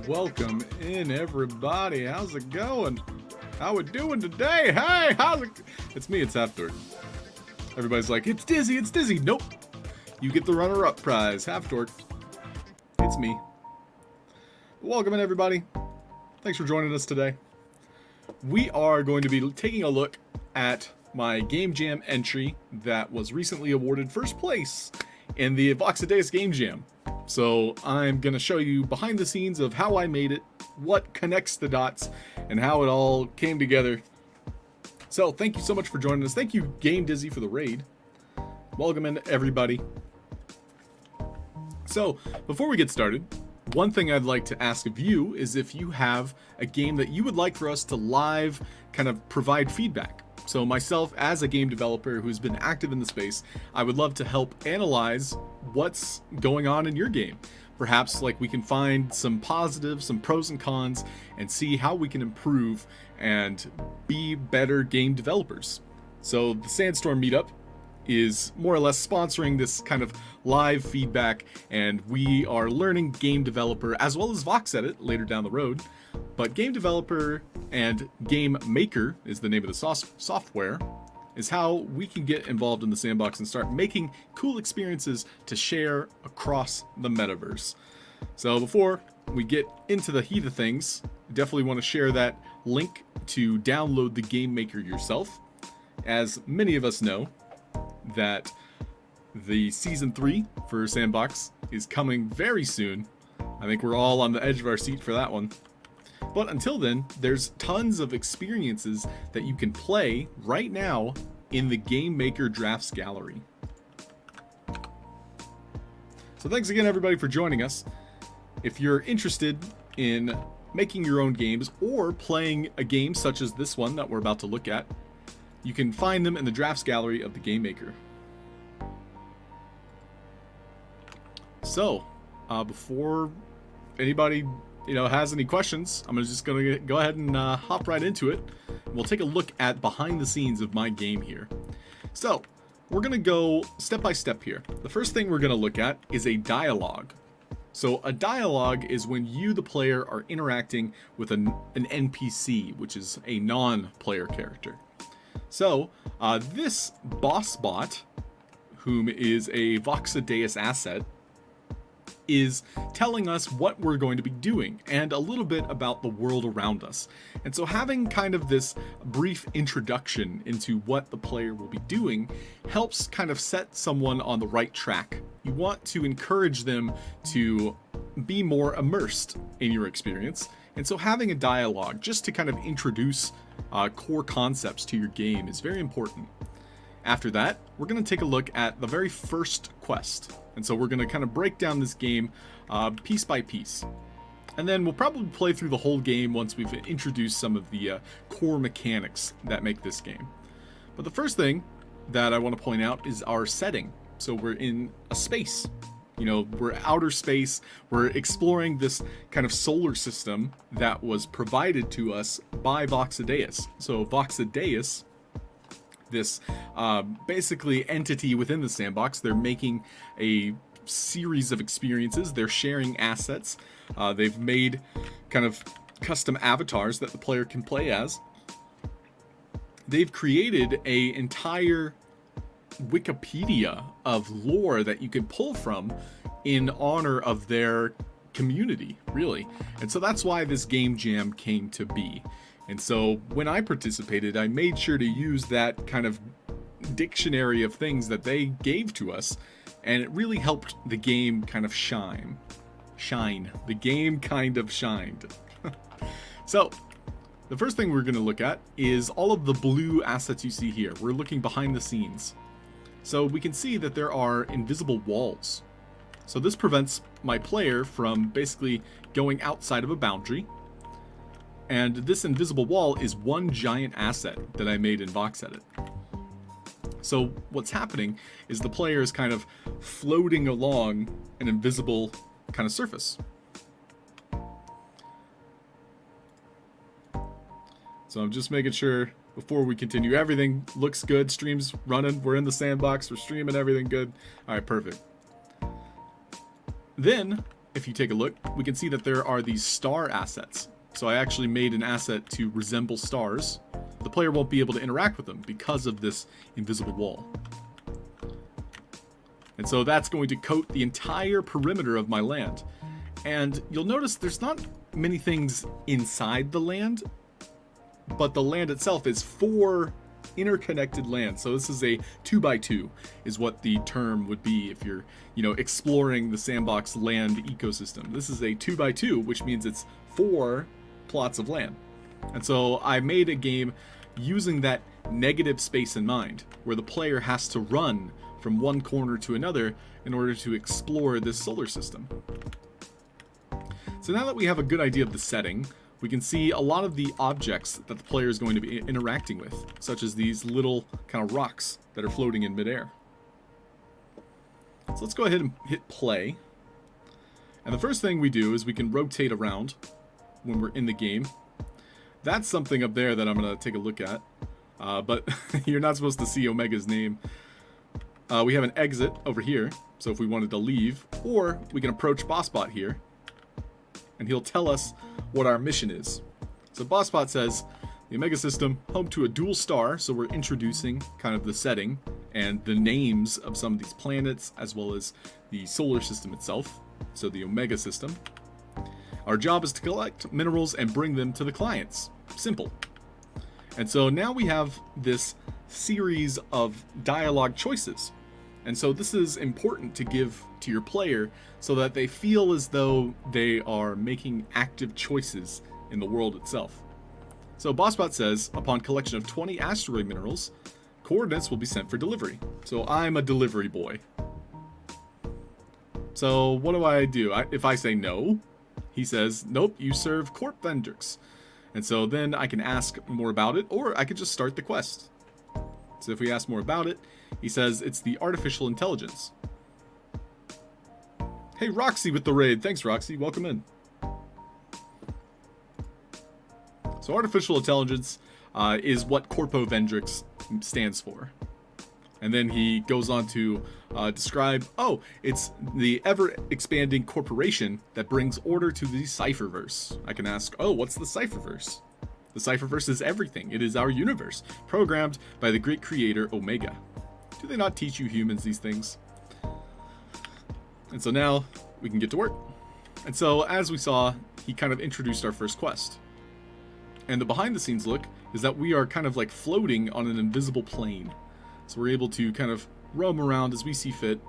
Welcome in, everybody. How's it going? How we doing today? Hey, how's it? It's me, it's Half Dork. Everybody's like, it's Dizzy, it's Dizzy. Nope. You get the runner-up prize, Half Dork. It's me. Welcome in, everybody. Thanks for joining us today. We are going to be taking a look at my Game Jam entry that was recently awarded first place in the Boxidaes Game Jam. So I'm going to show you behind the scenes of how I made it, what connects the dots, and how it all came together. So thank you so much for joining us. Thank you, Game Dizzy, for the raid. Welcome in, everybody. So before we get started, one thing I'd like to ask of you is if you have a game that you would like for us to live kind of provide feedback. So myself, as a game developer who's been active in the space, I would love to help analyze what's going on in your game. Perhaps like we can find some positives, some pros and cons, and see how we can improve and be better game developers. So the SandStorm Meetup is more or less sponsoring this kind of live feedback, and we are learning game developer as well as Vox Edit later down the road. But game developer and game maker is the name of the software, is how we can get involved in the sandbox and start making cool experiences to share across the metaverse. So before we get into the heat of things, I definitely want to share that link to download the game maker yourself. As many of us know, that the season 3 for Sandbox is coming very soon. I think we're all on the edge of our seat for that one. But until then, there's tons of experiences that you can play right now in the Game Maker Drafts Gallery. So thanks again, everybody, for joining us. If you're interested in making your own games or playing a game such as this one that we're about to look at, you can find them in the Drafts Gallery of the Game Maker. So, before anybody has any questions, I'm just gonna go ahead and hop right into it. We'll take a look at behind the scenes of my game here. So, we're gonna go step by step here. The first thing we're gonna look at is a dialogue. So a dialogue is when you, the player, are interacting with an NPC, which is a non-player character. So, this boss bot, whom is a Boxidaes asset, is telling us what we're going to be doing and a little bit about the world around us. And so having kind of this brief introduction into what the player will be doing helps kind of set someone on the right track. You want to encourage them to be more immersed in your experience. And so having a dialogue just to kind of introduce core concepts to your game is very important. After that, we're going to take a look at the very first quest. And so we're going to kind of break down this game piece by piece. And then we'll probably play through the whole game once we've introduced some of the core mechanics that make this game. But the first thing that I want to point out is our setting. So we're in a space. We're outer space. We're exploring this kind of solar system that was provided to us by Boxidaes. So Boxidaes, this basically entity within the sandbox, they're making a series of experiences. They're sharing assets. They've made kind of custom avatars that the player can play as. They've created an entire Wikipedia of lore that you can pull from in honor of their community, really. And so that's why this game jam came to be. And so when I participated, I made sure to use that kind of dictionary of things that they gave to us, and it really helped the game kind of shine. The game kind of shined. So the first thing we're going to look at is all of the blue assets you see here. We're looking behind the scenes. So we can see that there are invisible walls. So this prevents my player from basically going outside of a boundary. And this invisible wall is one giant asset that I made in Vox Edit. So what's happening is the player is kind of floating along an invisible kind of surface. So I'm just making sure before we continue, everything looks good. Stream's running. We're in the sandbox. We're streaming everything good. All right, perfect. Then if you take a look, we can see that there are these star assets. So I actually made an asset to resemble stars. The player won't be able to interact with them because of this invisible wall. And so that's going to coat the entire perimeter of my land. And you'll notice there's not many things inside the land, but the land itself is 4 interconnected lands. So this is a 2x2 is what the term would be if you're, exploring the sandbox land ecosystem. This is a 2x2, which means it's 4 plots of land. And so I made a game using that negative space in mind, where the player has to run from one corner to another in order to explore this solar system. So now that we have a good idea of the setting, we can see a lot of the objects that the player is going to be interacting with, such as these little kind of rocks that are floating in midair. So let's go ahead and hit play. And the first thing we do is we can rotate around when we're in the game. That's something up there that I'm going to take a look at. But you're not supposed to see Omega's name. We have an exit over here, so if we wanted to leave, or we can approach BossBot here, and he'll tell us what our mission is. So BossBot says, the Omega system, home to a dual star, so we're introducing kind of the setting and the names of some of these planets, as well as the solar system itself, so the Omega system. Our job is to collect minerals and bring them to the clients. Simple. And so now we have this series of dialogue choices. And so this is important to give to your player so that they feel as though they are making active choices in the world itself. So BossBot says, upon collection of 20 asteroid minerals, coordinates will be sent for delivery. So I'm a delivery boy. So what do? If I say no, he says, nope, you serve corp vendors. And so then I can ask more about it, or I could just start the quest. So if we ask more about it, he says it's the artificial intelligence. Hey, Roxy with the raid. Thanks, Roxy. Welcome in. So artificial intelligence is what Corpo Vendrix stands for. And then he goes on to describe, it's the ever-expanding corporation that brings order to the Cypherverse. I can ask, what's the Cypherverse? The Cypherverse is everything. It is our universe, programmed by the great creator Omega. Do they not teach you humans these things? And so now we can get to work. And so as we saw, he kind of introduced our first quest. And the behind the scenes look is that we are kind of like floating on an invisible plane. So we're able to kind of roam around as we see fit.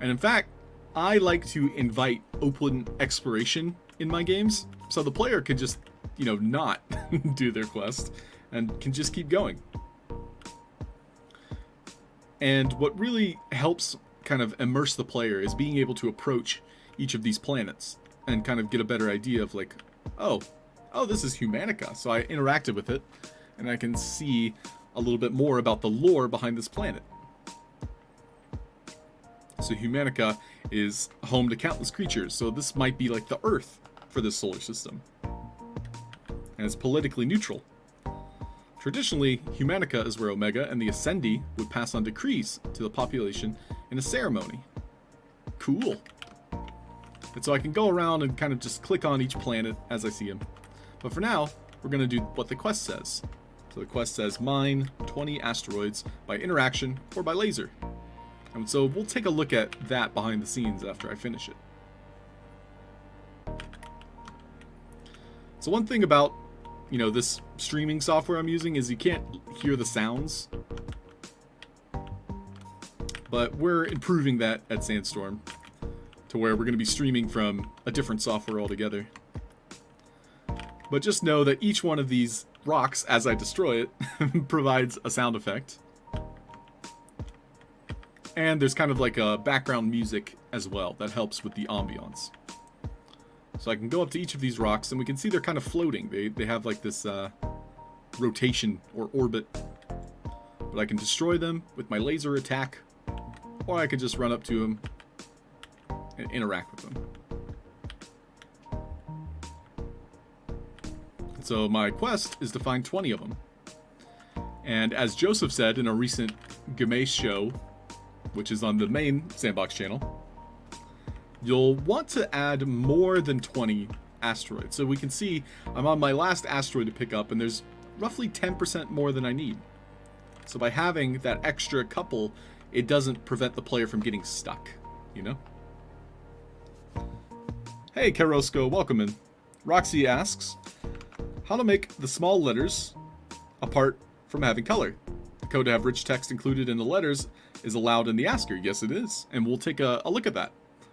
And in fact, I like to invite open exploration in my games. So the player can just, not do their quest and can just keep going. And what really helps kind of immerse the player is being able to approach each of these planets and kind of get a better idea of like, oh, this is Humanica. So I interacted with it and I can see a little bit more about the lore behind this planet. So Humanica is home to countless creatures. So this might be like the Earth for this solar system. And it's politically neutral. Traditionally, Humanica is where Omega and the Ascendi would pass on decrees to the population in a ceremony. Cool. And so I can go around and kind of just click on each planet as I see them. But for now, we're going to do what the quest says. So the quest says mine 20 asteroids by interaction or by laser. And so we'll take a look at that behind the scenes after I finish it. So one thing about this streaming software I'm using is you can't hear the sounds. But we're improving that at Sandstorm to where we're going to be streaming from a different software altogether. But just know that each one of these rocks, as I destroy it, provides a sound effect. And there's kind of like a background music as well that helps with the ambiance. So I can go up to each of these rocks and we can see they're kind of floating. They have like this rotation or orbit. But I can destroy them with my laser attack, or I could just run up to them and interact with them. So my quest is to find 20 of them. And as Joseph said in a recent Gamesh show, which is on the main Sandbox channel, you'll want to add more than 20 asteroids. So we can see I'm on my last asteroid to pick up, and there's roughly 10% more than I need. So by having that extra couple, it doesn't prevent the player from getting stuck, you know? Hey, Karosco, welcome in. Roxy asks, how to make the small letters apart from having color? The code to have rich text included in the letters is allowed in the asker. Yes, it is. And we'll take a look at that.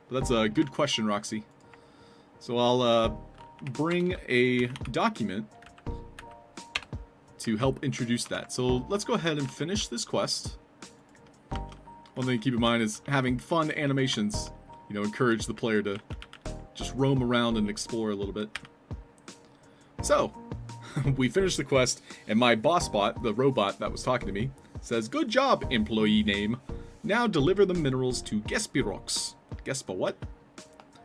But that's a good question, Roxy. So I'll bring a document to help introduce that. So let's go ahead and finish this quest. One thing to keep in mind is having fun animations, you know, encourage the player to just roam around and explore a little bit. So, we finished the quest, and my boss bot, the robot that was talking to me, says, good job, employee name. Now deliver the minerals to Gespirox. Gespa what?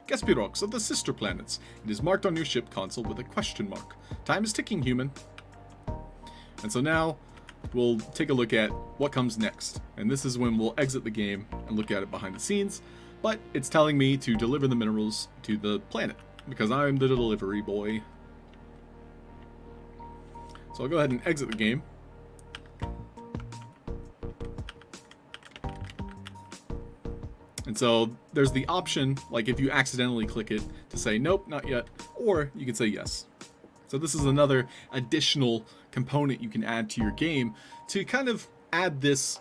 Gespirox of the sister planets. It is marked on your ship console with a question mark. Time is ticking, human. And so now, we'll take a look at what comes next. And this is when we'll exit the game and look at it behind the scenes. But it's telling me to deliver the minerals to the planet, because I'm the delivery boy. So I'll go ahead and exit the game. And so there's the option, like if you accidentally click it, to say nope, not yet, or you can say yes. So this is another additional component you can add to your game to kind of add this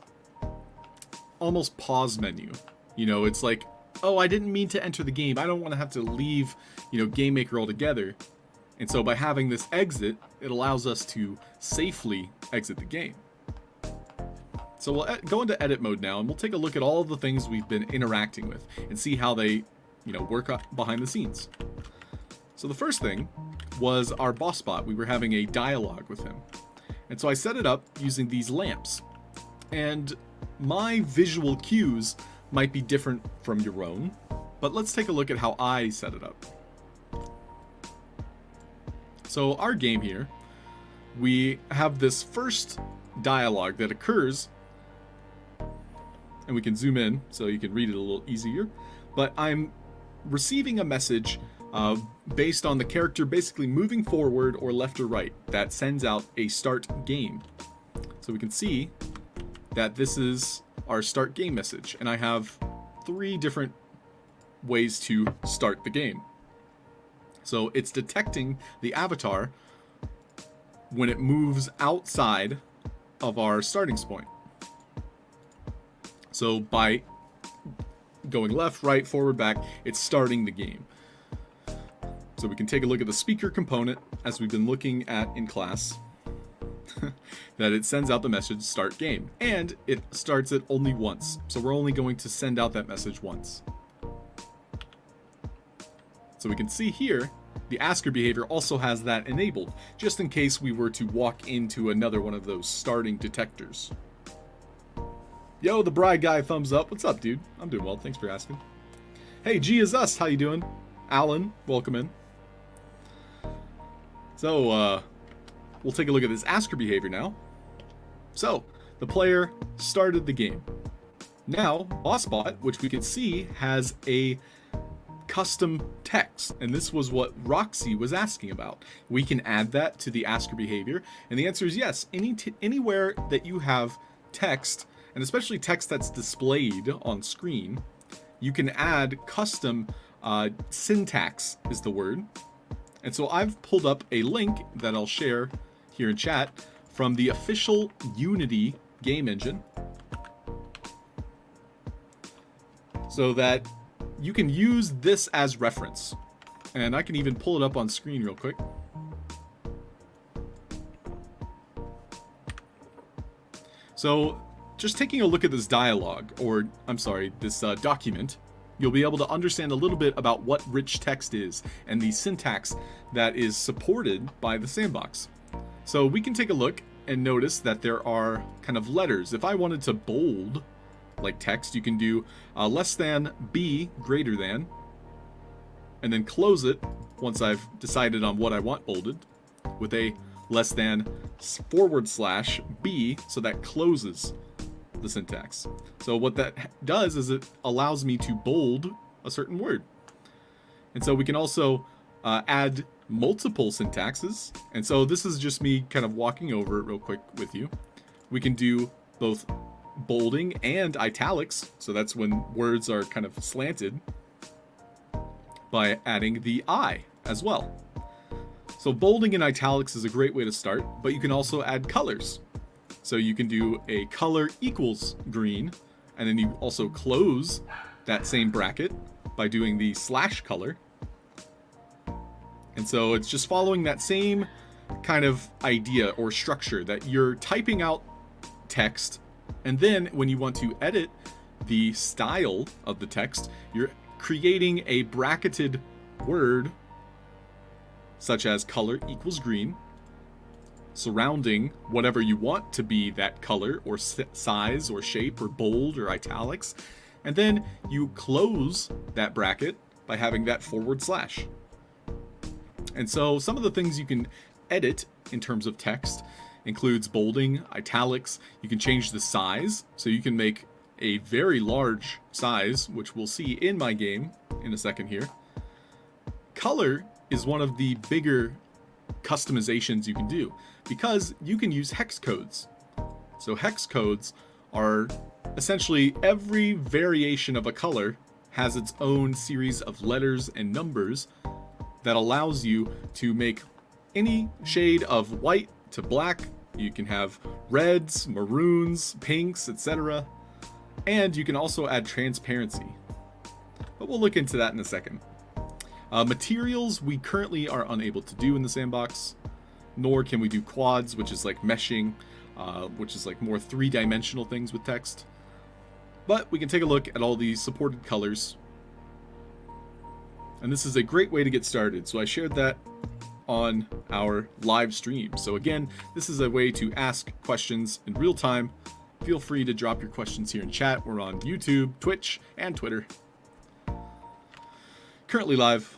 almost pause menu. You know, it's like, oh, I didn't mean to enter the game. I don't want to have to leave, you know, Game Maker altogether. And so by having this exit, it allows us to safely exit the game. So we'll go into edit mode now, and we'll take a look at all of the things we've been interacting with and see how they, you know, work behind the scenes. So the first thing was our boss bot. We were having a dialogue with him. And so I set it up using these lamps. And my visual cues might be different from your own, but let's take a look at how I set it up. So our game here, we have this first dialogue that occurs, and we can zoom in so you can read it a little easier, but I'm receiving a message based on the character basically moving forward or left or right that sends out a start game. So we can see that this is our start game message, and I have 3 different ways to start the game. So it's detecting the avatar when it moves outside of our starting point. So by going left, right, forward, back, it's starting the game. So we can take a look at the speaker component as we've been looking at in class. That it sends out the message start game, and it starts it only once. So we're only going to send out that message once. So we can see here, the asker behavior also has that enabled, just in case we were to walk into another one of those starting detectors. Yo, the bride guy, thumbs up. What's up, dude? I'm doing well, thanks for asking. Hey, G is us, how you doing? Alan, welcome in. So, we'll take a look at this asker behavior now. So, the player started the game. Now, BossBot, which we can see, has a custom text, and this was what Roxy was asking about. We can add that to the asker behavior, and the answer is yes. Anywhere that you have text, and especially text that's displayed on screen, you can add custom syntax is the word. And so I've pulled up a link that I'll share here in chat from the official Unity game engine, so that you can use this as reference. And I can even pull it up on screen real quick. So just taking a look at this dialogue, or I'm sorry, this document, you'll be able to understand a little bit about what rich text is and the syntax that is supported by the sandbox. So we can take a look and notice that there are kind of letters. If I wanted to bold like text, you can do less than, B, greater than, and then close it once I've decided on what I want bolded with a less than / B, so that closes the syntax. So what that does is it allows me to bold a certain word. And so we can also add multiple syntaxes. And so this is just me kind of walking over it real quick with you. We can do both bolding and italics. So that's when words are kind of slanted, by adding the I as well. So bolding and italics is a great way to start, but you can also add colors. So you can do a color equals green, and then you also close that same bracket by doing the slash color. And so it's just following that same kind of idea or structure that you're typing out text, and then when you want to edit the style of the text, you're creating a bracketed word such as color equals green, surrounding whatever you want to be that color or size or shape or bold or italics, and then you close that bracket by having that forward slash. And so some of the things you can edit in terms of text includes bolding, italics. You can change the size, so you can make a very large size, which we'll see in my game in a second here. Color is one of the bigger customizations you can do, because you can use hex codes. So hex codes are essentially every variation of a color has its own series of letters and numbers that allows you to make any shade of white to black. You can have reds, maroons, pinks, etc. And you can also add transparency. But we'll look into that in a second. Materials we currently are unable to do in the sandbox, nor can we do quads, which is like meshing, which is like more three-dimensional things with text. But we can take a look at all these supported colors. And this is a great way to get started. So I shared that on our live stream. So again, this is a way to ask questions in real time. Feel free to drop your questions here in chat. We're on YouTube, Twitch, and Twitter. Currently live.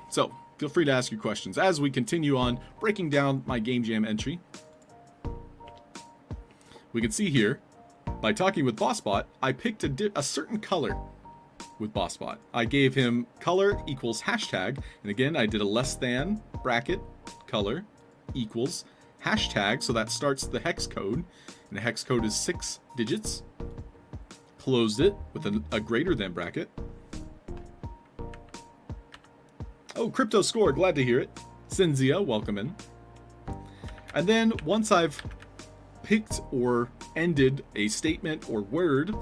So feel free to ask your questions as we continue on breaking down my Game Jam entry. We can see here, by talking with BossBot, I picked a certain color with BossBot. I gave him color equals hashtag, and again, I did a less than bracket, color equals hashtag, so that starts the hex code, and the hex code is 6 digits. Closed it with a greater than bracket. Oh, Crypto Score, glad to hear it. Cinzia, welcome in. And then once I've picked or ended a statement or word,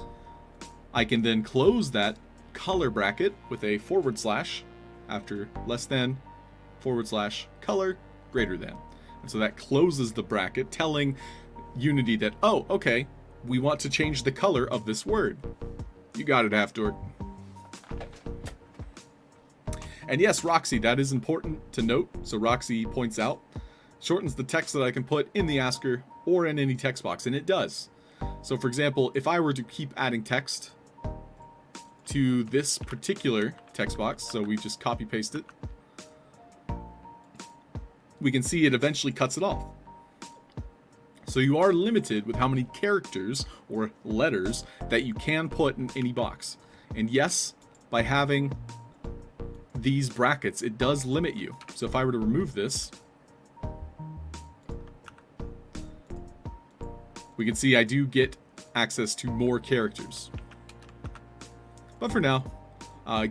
I can then close that color bracket with a forward slash after less than forward slash color greater than. And so that closes the bracket, telling Unity that, oh, okay, we want to change the color of this word. You got it, Halfdork. And yes, Roxy, that is important to note. So Roxy points out, shortens the text that I can put in the asker or in any text box, and it does. So for example, if I were to keep adding text to this particular text box, so we just copy paste it, we can see it eventually cuts it off. So you are limited with how many characters or letters that you can put in any box. And yes, by having these brackets, it does limit you. So if I were to remove this, we can see I do get access to more characters. But for now,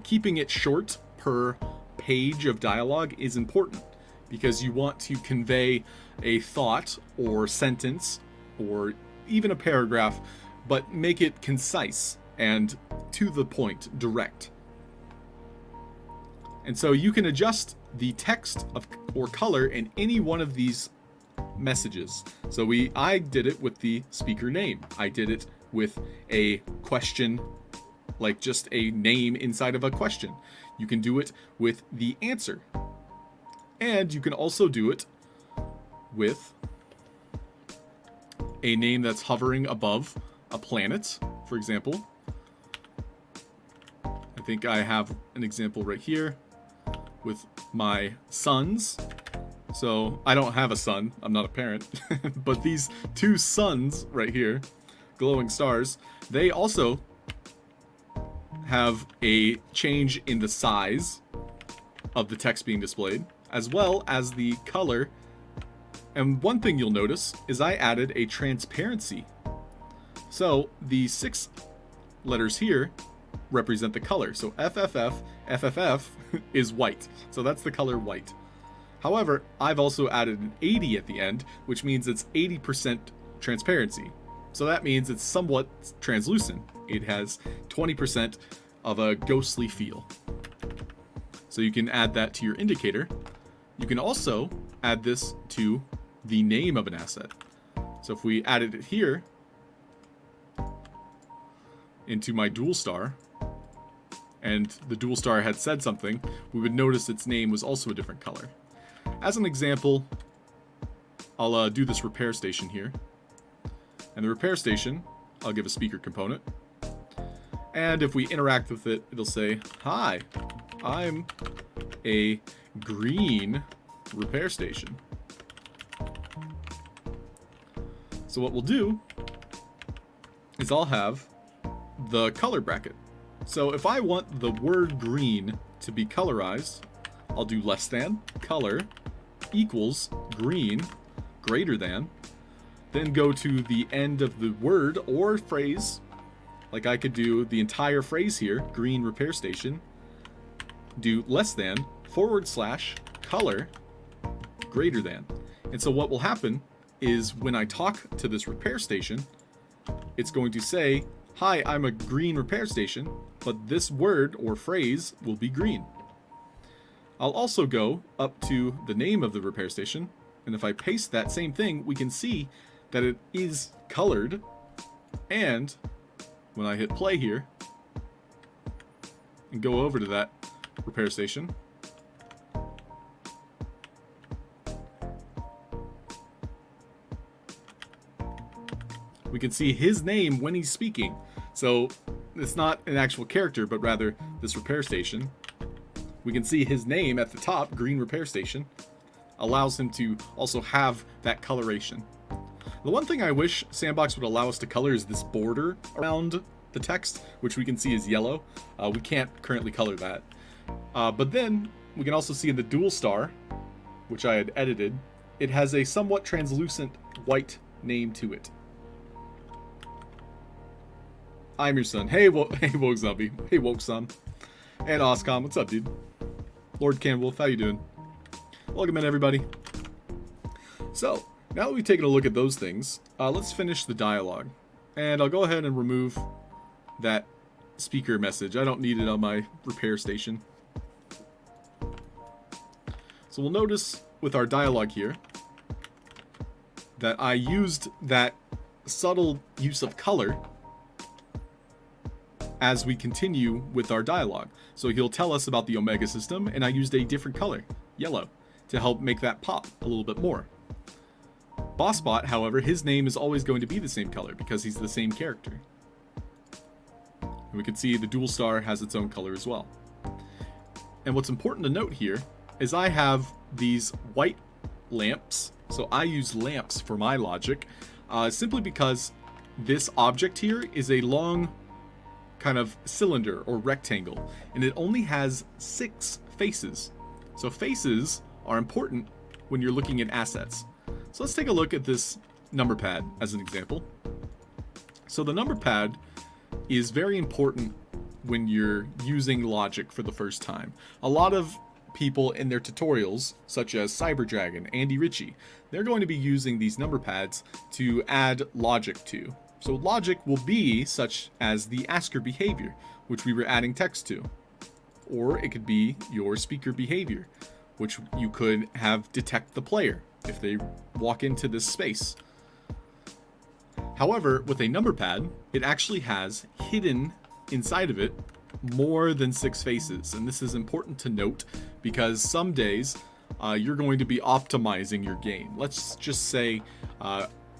keeping it short per page of dialogue is important, because you want to convey a thought or sentence or even a paragraph, but make it concise and to the point, direct. And so you can adjust the text or color in any one of these messages. So I did it with the speaker name. I did it with a question, like just a name inside of a question. You can do it with the answer. And you can also do it with a name that's hovering above a planet, for example. I think I have an example right here with my sons. So I don't have a son, I'm not a parent, but these two suns right here, glowing stars, they also have a change in the size of the text being displayed, as well as the color. And one thing you'll notice is I added a transparency. So the 6 letters here represent the color. So FFF is white. So that's the color white. However, I've also added an 80 at the end, which means it's 80% transparency. So that means it's somewhat translucent. It has 20% of a ghostly feel. So you can add that to your indicator. You can also add this to the name of an asset. So if we added it here into my dual star, and the dual star had said something, we would notice its name was also a different color. As an example, I'll do this repair station here. And the repair station, I'll give a speaker component. And if we interact with it, it'll say, "Hi, I'm a green repair station." So what we'll do is I'll have the color bracket. So if I want the word green to be colorized, I'll do less than color equals green greater than, then go to the end of the word or phrase. Like I could do the entire phrase here, green repair station, do less than / color greater than. And so what will happen is when I talk to this repair station, it's going to say, "Hi, I'm a green repair station," but this word or phrase will be green. I'll also go up to the name of the repair station, and if I paste that same thing, we can see that it is colored. And when I hit play here and go over to that repair station, we can see his name when he's speaking. So it's not an actual character, but rather this repair station. We can see his name at the top, green repair station, allows him to also have that coloration. The one thing I wish Sandbox would allow us to color is this border around the text, which we can see is yellow. We can't currently color that. But then we can also see in the dual star, which I had edited, it has a somewhat translucent white name to it. I'm your son. Hey, hey, Woke Zombie. Hey, Woke Son. And Oscom, what's up, dude? Lord Canwolf, how you doing? Welcome in, everybody. So, now that we've taken a look at those things, let's finish the dialogue. And I'll go ahead and remove that speaker message. I don't need it on my repair station. So we'll notice with our dialogue here that I used that subtle use of color as we continue with our dialogue. So he'll tell us about the Omega system, and I used a different color, yellow, to help make that pop a little bit more. Bossbot, however, his name is always going to be the same color because he's the same character. And we can see the dual star has its own color as well. And what's important to note here is I have these white lamps. So I use lamps for my logic, simply because this object here is a long kind of cylinder or rectangle, and it only has 6 faces. So faces are important when you're looking at assets. So let's take a look at this number pad as an example. So the number pad is very important when you're using logic for the first time. A lot of people in their tutorials, such as Cyberdragon, Andy Ritchie, they're going to be using these number pads to add logic to. So logic will be such as the asker behavior, which we were adding text to. Or it could be your speaker behavior, which you could have detect the player if they walk into this space. However, with a number pad, it actually has hidden inside of it more than 6 faces. And this is important to note because some days you're going to be optimizing your game. Let's just say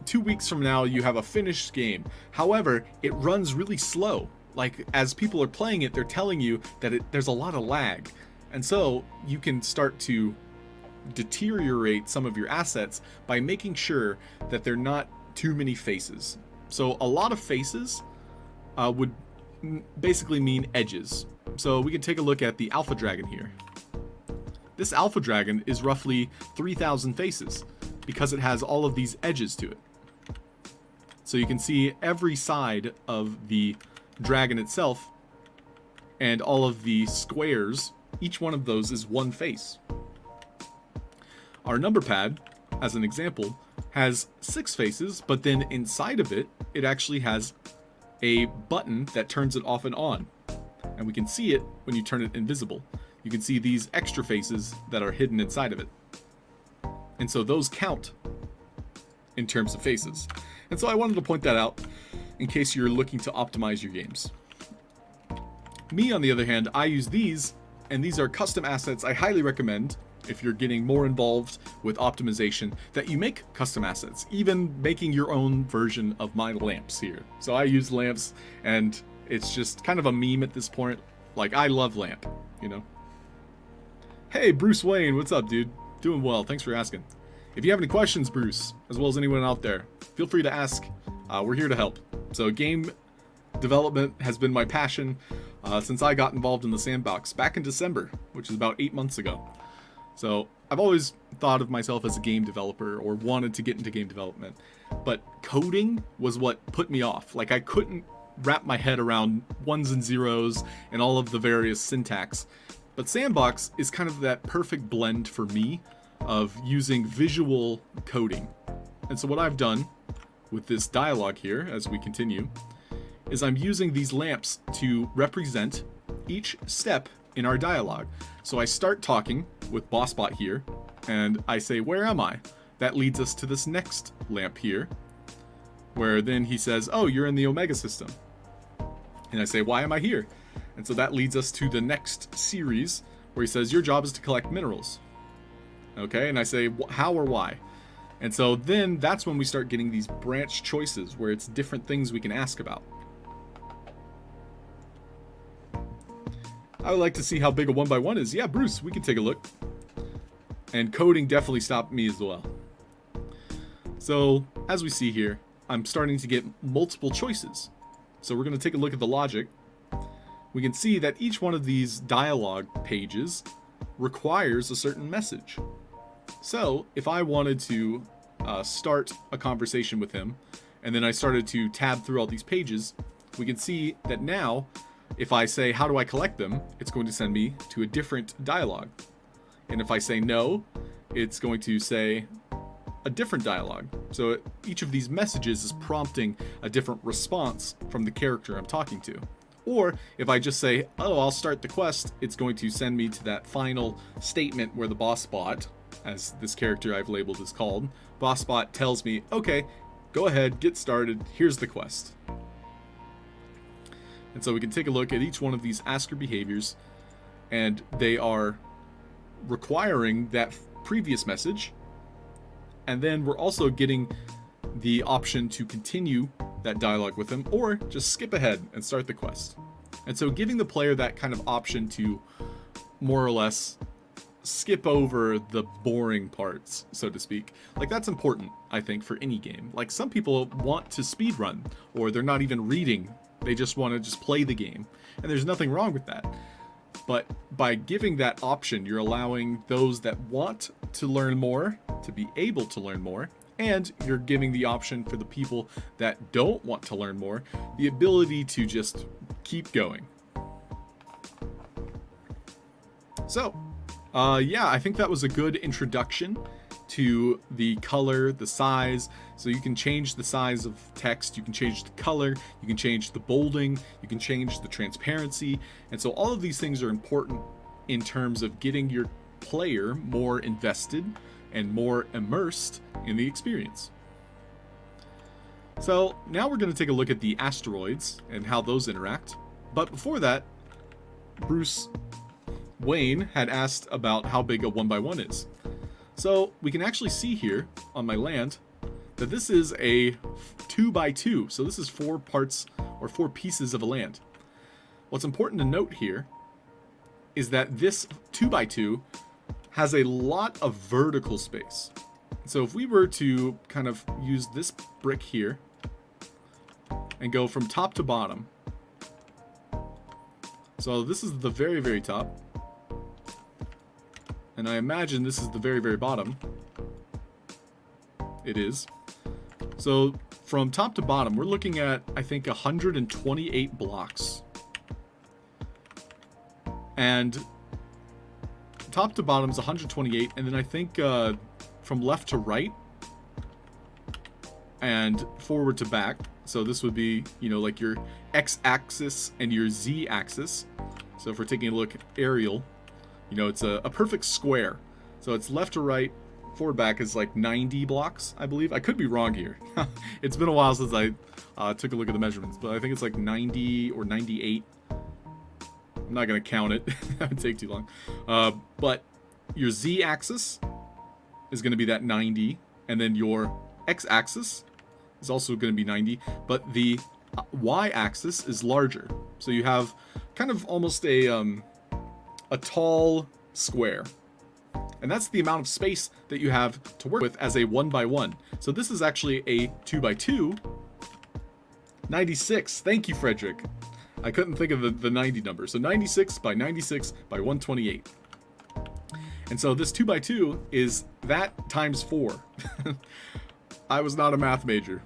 2 weeks from now you have a finished game. However, it runs really slow. Like as people are playing it, they're telling you that there's a lot of lag. And so you can start to deteriorate some of your assets by making sure that they're not too many faces. So a lot of faces would basically mean edges. So we can take a look at the Alpha Dragon here. This alpha dragon is roughly 3,000 faces because it has all of these edges to it. So you can see every side of the dragon itself and all of the squares, each one of those is one face. Our number pad, as an example, has 6 faces, but then inside of it, it actually has a button that turns it off and on. And we can see it when you turn it invisible. You can see these extra faces that are hidden inside of it. And so those count in terms of faces. And so I wanted to point that out in case you're looking to optimize your games. Me, on the other hand, I use these, and these are custom assets. I highly recommend, if you're getting more involved with optimization, that you make custom assets, even making your own version of my lamps here. So I use lamps, and it's just kind of a meme at this point. Like, I love lamp, you know? Hey, Bruce Wayne, what's up, dude? Doing well, thanks for asking. If you have any questions, Bruce, as well as anyone out there, feel free to ask. We're here to help. So game development has been my passion since I got involved in the sandbox back in December, which is about 8 months ago. So I've always thought of myself as a game developer or wanted to get into game development, but coding was what put me off. Like, I couldn't wrap my head around ones and zeros and all of the various syntax. But Sandbox is kind of that perfect blend for me of using visual coding. And so what I've done with this dialogue here as we continue is I'm using these lamps to represent each step in our dialogue. So I start talking with BossBot here, and I say, where am I? That leads us to this next lamp here, where then he says, oh, you're in the Omega system. And I say, why am I here? And so that leads us to the next series, where he says, your job is to collect minerals. Okay, and I say, how or why? And so then that's when we start getting these branch choices, where it's different things we can ask about. I would like to see how big a 1x1 is. Yeah, Bruce, we can take a look. And coding definitely stopped me as well. So, as we see here, I'm starting to get multiple choices. So we're going to take a look at the logic. We can see that each one of these dialogue pages requires a certain message. So, if I wanted to start a conversation with him, and then I started to tab through all these pages, we can see that now, if I say, how do I collect them, it's going to send me to a different dialogue. And if I say no, it's going to say a different dialogue. So each of these messages is prompting a different response from the character I'm talking to. Or if I just say, oh, I'll start the quest, it's going to send me to that final statement where the BossBot, as this character I've labeled is called, BossBot tells me, okay, go ahead, get started, here's the quest. And so we can take a look at each one of these asker behaviors, and they are requiring that previous message. And then we're also getting the option to continue that dialogue with them, or just skip ahead and start the quest. And so giving the player that kind of option to more or less skip over the boring parts, so to speak. Like, that's important, I think, for any game. Like, some people want to speedrun, or they're not even reading. They just want to just play the game. And there's nothing wrong with that. But by giving that option, you're allowing those that want to learn more to be able to learn more. And you're giving the option for the people that don't want to learn more, the ability to just keep going. So, yeah, I think that was a good introduction to the color, the size. So you can change the size of text, you can change the color, you can change the bolding, you can change the transparency. And so all of these things are important in terms of getting your player more invested and more immersed in the experience. So now we're going to take a look at the asteroids and how those interact. But before that, Bruce Wayne had asked about how big a 1x1 is. So we can actually see here on my land that this is a 2x2. So this is 4 parts or 4 pieces of a land. What's important to note here is that this 2x2 has a lot of vertical space. So if we were to kind of use this brick here and go from top to bottom. So this is the very, very top. and I imagine this is the very, very bottom. It is. So from top to bottom, we're looking at, I think, 128 blocks. And top to bottom is 128, and then I think from left to right and forward to back. So this would be, you know, like your x-axis and your z-axis. So if we're taking a look at aerial, you know, it's a perfect square. So it's left to right, forward back is like 90 blocks, I believe. I could be wrong here. It's been a while since I took a look at the measurements, but I think it's like 90 or 98. I'm not going to count it. That would take too long. But your z-axis is going to be that 90, and then your x-axis is also going to be 90, but the y-axis is larger. So you have kind of almost a tall square. And that's the amount of space that you have to work with as a 1x1. So this is actually a 2x2. 96. Thank you, Frederick. I couldn't think of the 90 number. So 96 by 96 by 128. And so this 2x2 is that times 4. I was not a math major.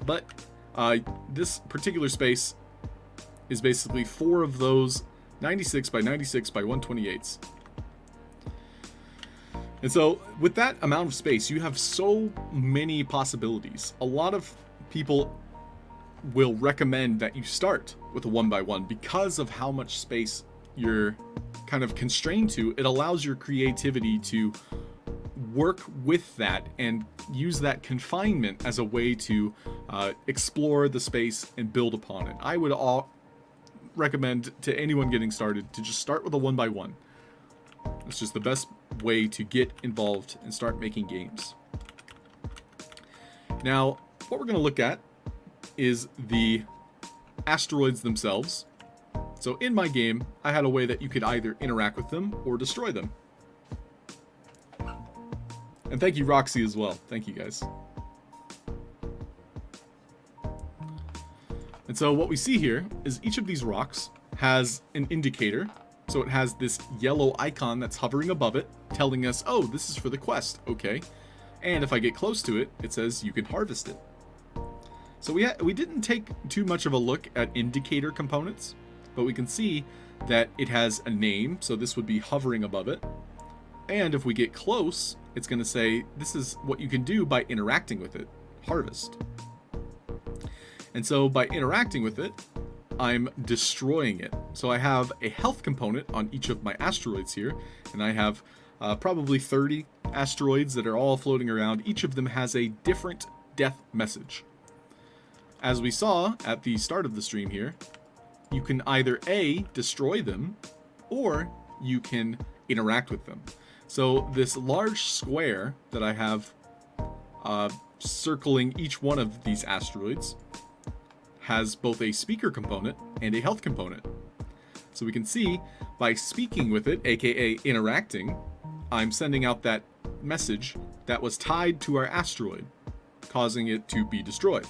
But this particular space is basically 4 of those 96 by 96 by 128s. And so with that amount of space, you have so many possibilities. A lot of people will recommend that you start with a 1x1 because of how much space you're kind of constrained to. It allows your creativity to work with that and use that confinement as a way to explore the space and build upon it. I would recommend to anyone getting started to just start with a 1x1. It's just the best way to get involved and start making games. Now, what we're going to look at is the asteroids themselves. So in my game, I had a way that you could either interact with them or destroy them. And thank you, Roxy, as well. Thank you, guys. And so what we see here is each of these rocks has an indicator. So it has this yellow icon that's hovering above it, telling us, oh, this is for the quest, okay. And if I get close to it, it says you can harvest it. So we didn't take too much of a look at indicator components, but we can see that it has a name, so this would be hovering above it. And if we get close, it's going to say this is what you can do by interacting with it, harvest. And so by interacting with it, I'm destroying it. So I have a health component on each of my asteroids here, and I have probably 30 asteroids that are all floating around. Each of them has a different death message. As we saw at the start of the stream here, you can either A, destroy them, or you can interact with them. So this large square that I have circling each one of these asteroids has both a speaker component and a health component. So we can see by speaking with it, aka interacting, I'm sending out that message that was tied to our asteroid, causing it to be destroyed.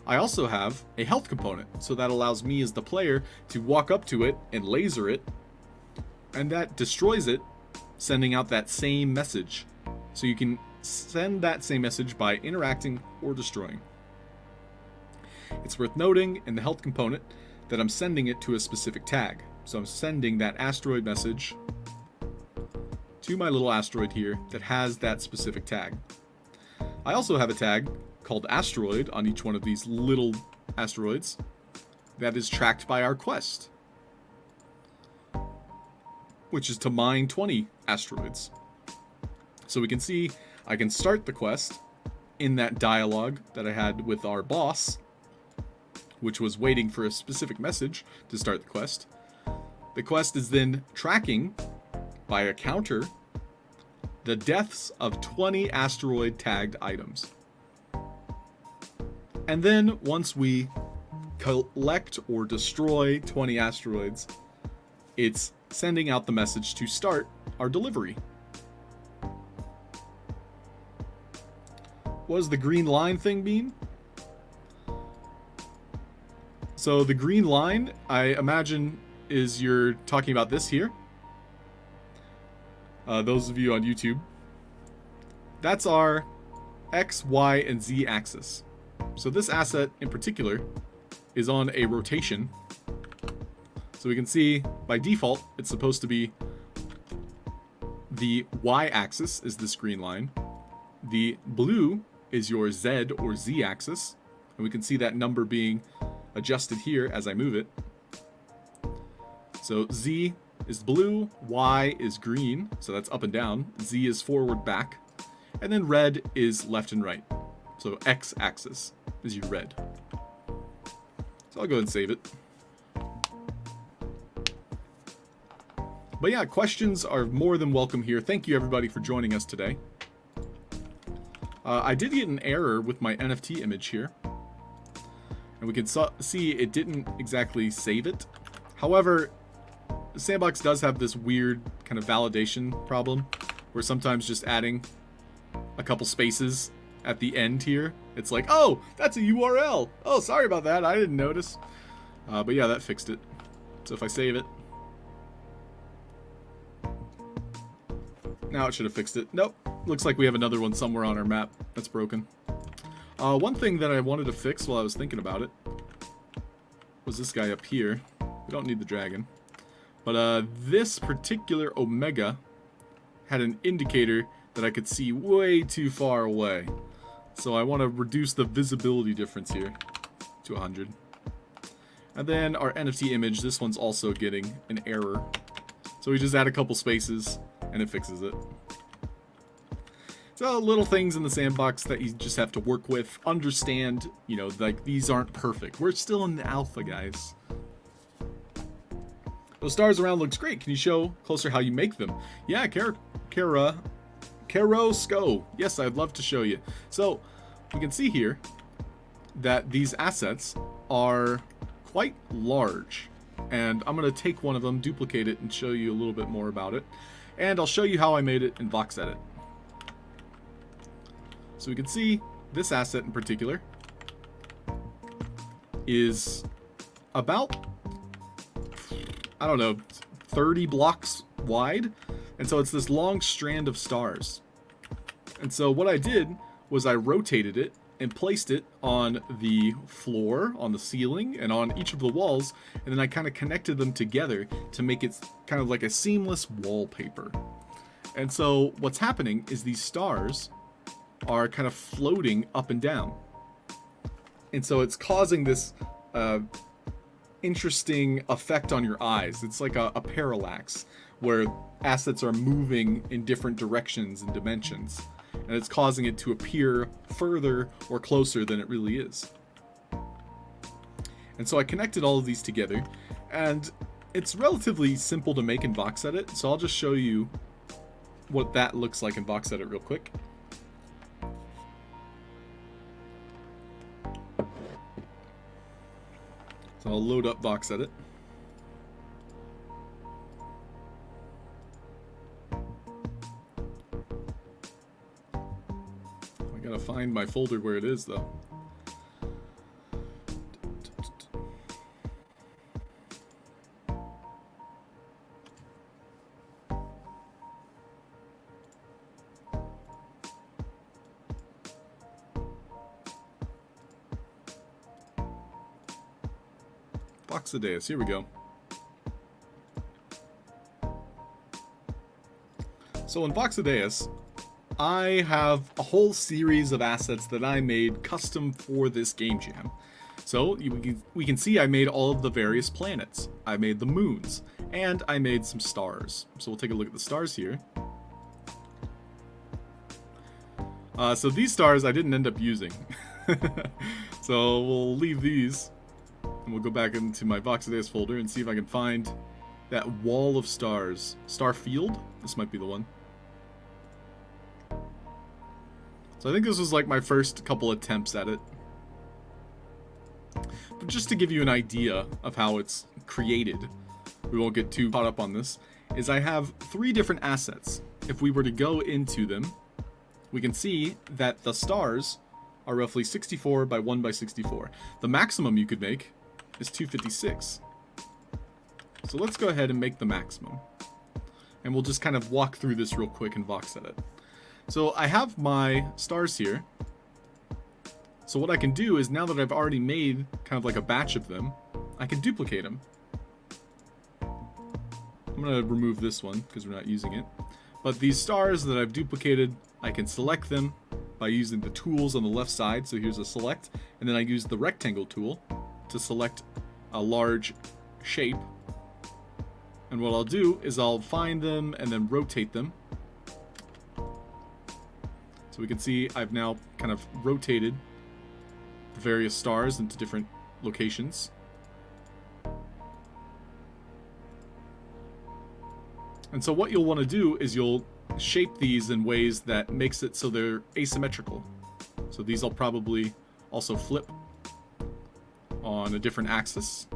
I also have a health component, so that allows me as the player to walk up to it and laser it, and that destroys it, sending out that same message. So you can send that same message by interacting or destroying. It's worth noting in the health component that I'm sending it to a specific tag. So I'm sending that asteroid message to my little asteroid here that has that specific tag. I also have a tag called asteroid on each one of these little asteroids that is tracked by our quest, which is to mine 20 asteroids. So we can see I can start the quest in that dialogue that I had with our boss, which was waiting for a specific message to start the quest. The quest is then tracking by a counter the deaths of 20 asteroid tagged items. And then once we collect or destroy 20 asteroids, it's sending out the message to start our delivery. What does the green line thing mean? So the green line, I imagine, is you're talking about this here. those of you on YouTube, that's our X, Y, and Z axis. So this asset in particular is on a rotation. So we can see by default, it's supposed to be the Y axis is this green line. The blue is your Z or Z axis. And we can see that number being adjusted here as I move it. So Z is blue, Y is green, so that's up and down. Z is forward, back. And then red is left and right. So X axis is your red. So I'll go ahead and save it. But yeah, questions are more than welcome here. Thank you everybody for joining us today. I did get an error with my NFT image here. And we can see it didn't exactly save it. However, Sandbox does have this weird kind of validation problem where sometimes just adding a couple spaces at the end here, it's like, oh, that's a URL. Oh, sorry about that. I didn't notice. But yeah, that fixed it. So if I save it, now it should have fixed it. Nope. Looks like we have another one somewhere on our map that's broken. One thing that I wanted to fix while I was thinking about it was this guy up here. We don't need the dragon. But this particular Omega had an indicator that I could see way too far away. So I want to reduce the visibility difference here to 100. And then our NFT image, this one's also getting an error. So we just add a couple spaces and it fixes it. So little things in the sandbox that you just have to work with, understand, you know, like these aren't perfect. We're still in the alpha, guys. Those stars around looks great. Can you show closer how you make them? Yeah, Carosco. Yes, I'd love to show you. So you can see here that these assets are quite large. And I'm going to take one of them, duplicate it, and show you a little bit more about it. And I'll show you how I made it in Boxedit. So we can see this asset in particular is about, I don't know, 30 blocks wide. And so it's this long strand of stars. And so what I did was I rotated it and placed it on the floor, on the ceiling, and on each of the walls. And then I kind of connected them together to make it kind of like a seamless wallpaper. And so what's happening is these stars are kind of floating up and down. And so it's causing this interesting effect on your eyes. It's like a parallax where assets are moving in different directions and dimensions. And it's causing it to appear further or closer than it really is. And so I connected all of these together. And it's relatively simple to make in Boxedit. So I'll just show you what that looks like in Boxedit real quick. So I'll load up Boxedit. I gotta find my folder where it is though. Boxidaes, here we go. So in Boxidaes, I have a whole series of assets that I made custom for this game jam. So we can see I made all of the various planets. I made the moons, and I made some stars. So we'll take a look at the stars here. So these stars I didn't end up using. So we'll leave these. And we'll go back into my Boxidaes folder and see if I can find that wall of stars. Star Field? This might be the one. So I think this was like my first couple attempts at it. But just to give you an idea of how it's created, we won't get too caught up on this, is I have 3 different assets. If we were to go into them, we can see that the stars are roughly 64 by 1 by 64. The maximum you could make is 256. So let's go ahead and make the maximum. and we'll just kind of walk through this real quick in Boxidaes. So I have my stars here. So what I can do is, now that I've already made kind of like a batch of them, I can duplicate them. I'm going to remove this one because we're not using it. But these stars that I've duplicated, I can select them by using the tools on the left side. So here's a select, and then I use the rectangle tool to select a large shape. And what I'll do is I'll find them and then rotate them. So we can see I've now kind of rotated the various stars into different locations. And so what you'll want to do is you'll shape these in ways that makes it so they're asymmetrical. So these I'll probably also flip on a different axis.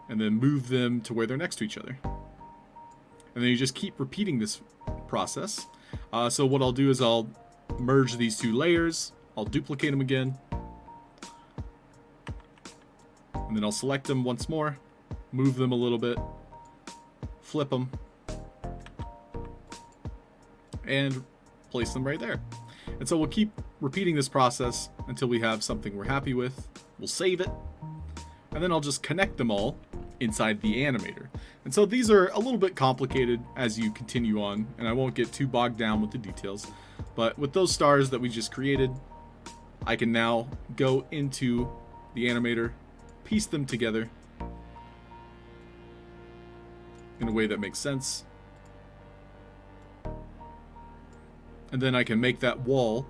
And then move them to where they're next to each other. And then you just keep repeating this process. So what I'll do is I'll merge these two layers. I'll duplicate them again. And then I'll select them once more. Move them a little bit. Flip them. And place them right there. And so we'll keep repeating this process until we have something we're happy with. We'll save it. And then I'll just connect them all inside the animator. And so these are a little bit complicated as you continue on, and I won't get too bogged down with the details. But with those stars that we just created, I can now go into the animator, piece them together in a way that makes sense. And then I can make that wall